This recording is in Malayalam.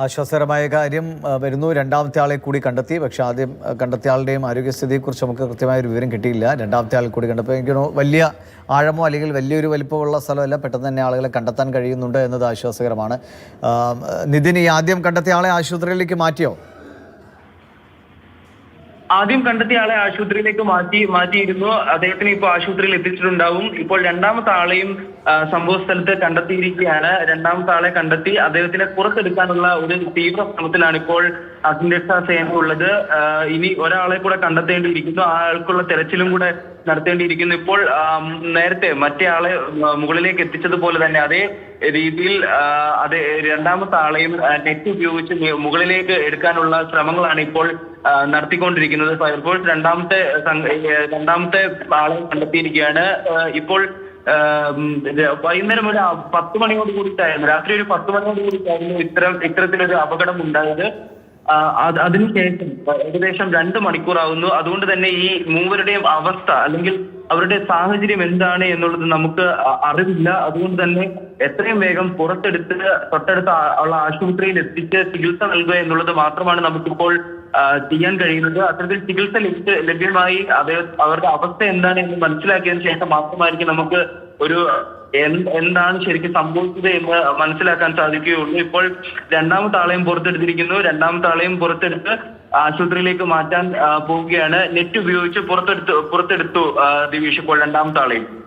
ആശ്വാസകരമായ കാര്യം വരുന്നു. രണ്ടാമത്തെ ആളെ കൂടി കണ്ടെത്തി. പക്ഷേ ആദ്യം കണ്ടെത്തിയ ആളുടെയും ആരോഗ്യസ്ഥിതിയെക്കുറിച്ച് നമുക്ക് കൃത്യമായൊരു വിവരം കിട്ടിയില്ല. രണ്ടാമത്തെ ആളെ കൂടി കണ്ടപ്പോൾ എനിക്ക് തോന്നുന്നു വലിയ ആഴമോ അല്ലെങ്കിൽ വലിയൊരു വലിപ്പമുള്ള സ്ഥലമല്ല, പെട്ടെന്ന് തന്നെ ആളുകളെ കണ്ടെത്താൻ കഴിയുന്നുണ്ട് എന്നത് ആശ്വാസകരമാണ്. നിതിൻ, ഈ ആദ്യം കണ്ടെത്തിയ ആളെ ആശുപത്രിയിലേക്ക് മാറ്റിയോ? ആദ്യം കണ്ടെത്തിയ ആളെ ആശുപത്രിയിലേക്ക് മാറ്റിയിരുന്നു. അദ്ദേഹത്തിന് ഇപ്പോൾ ആശുപത്രിയിൽ എത്തിച്ചിട്ടുണ്ടാവും. ഇപ്പോൾ രണ്ടാമത്തെ ആളെയും സംഭവ സ്ഥലത്ത് കണ്ടെത്തിയിരിക്കുകയാണ്. രണ്ടാമത്തെ ആളെ കണ്ടെത്തി അദ്ദേഹത്തിനെ പുറത്തെടുക്കാനുള്ള ഒരു തീവ്ര ശ്രമത്തിലാണ് ഇപ്പോൾ അഗ്നിരക്ഷാ സേന ഉള്ളത്. ഇനി ഒരാളെ കൂടെ കണ്ടെത്തേണ്ടിയിരിക്കുന്നു. ആ ആൾക്കുള്ള തെരച്ചിലും കൂടെ നടത്തേണ്ടിയിരിക്കുന്നു. ഇപ്പോൾ നേരത്തെ മറ്റേ ആളെ മുകളിലേക്ക് എത്തിച്ചതുപോലെ തന്നെ അതേ രീതിയിൽ അതേ രണ്ടാമത്തെ ആളെയും നെറ്റ് ഉപയോഗിച്ച് മുകളിലേക്ക് എടുക്കാനുള്ള ശ്രമങ്ങളാണ് ഇപ്പോൾ നടത്തിക്കൊണ്ടിരിക്കുന്നത്. ഫയർഫോഴ്സ് രണ്ടാമത്തെ ആളെ കണ്ടെത്തിയിരിക്കുകയാണ്. ഇപ്പോൾ വൈകുന്നേരം ഒരു 10 മണിയോട് കൂടിയിട്ടായിരുന്നു, രാത്രി ഒരു 10 മണിയോട് കൂടിയിട്ടായിരുന്നു ഇത്തരത്തിലൊരു അപകടം ഉണ്ടായത്. അതിനുശേഷം ഏകദേശം 2 മണിക്കൂറാവുന്നു. അതുകൊണ്ട് തന്നെ ഈ മൂവരുടെയും അവസ്ഥ അല്ലെങ്കിൽ അവരുടെ സാഹചര്യം എന്താണ് എന്നുള്ളത് നമുക്ക് അറിവില്ല. അതുകൊണ്ട് തന്നെ എത്രയും വേഗം പുറത്തെടുത്ത് തൊട്ടടുത്ത ഉള്ള ആശുപത്രിയിൽ എത്തിച്ച് ചികിത്സ നൽകുക എന്നുള്ളത് മാത്രമാണ് നമുക്കിപ്പോൾ ചെയ്യാൻ കഴിയുന്നത്. അത്തരത്തിൽ ചികിത്സ ലഭ്യമായി അവരുടെ അവസ്ഥ എന്താണ് എന്ന് മനസ്സിലാക്കിയതിനു ശേഷം മാത്രമായിരിക്കും നമുക്ക് ഒരു എന്താണ് ശരിക്കും സംഭവിച്ചത് എന്ന് മനസ്സിലാക്കാൻ സാധിക്കുകയുള്ളൂ. ഇപ്പോൾ രണ്ടാമത്തെ ആളെയും പുറത്തെടുത്തിരിക്കുന്നു. രണ്ടാമത്തെ ആളെയും പുറത്തെടുത്ത് ആശുപത്രിയിലേക്ക് മാറ്റാൻ പോവുകയാണ്. നെറ്റ് ഉപയോഗിച്ച് പുറത്തെടുത്തു ദിവീഷ് ഇപ്പോൾ രണ്ടാമത്തെ ആളെയും.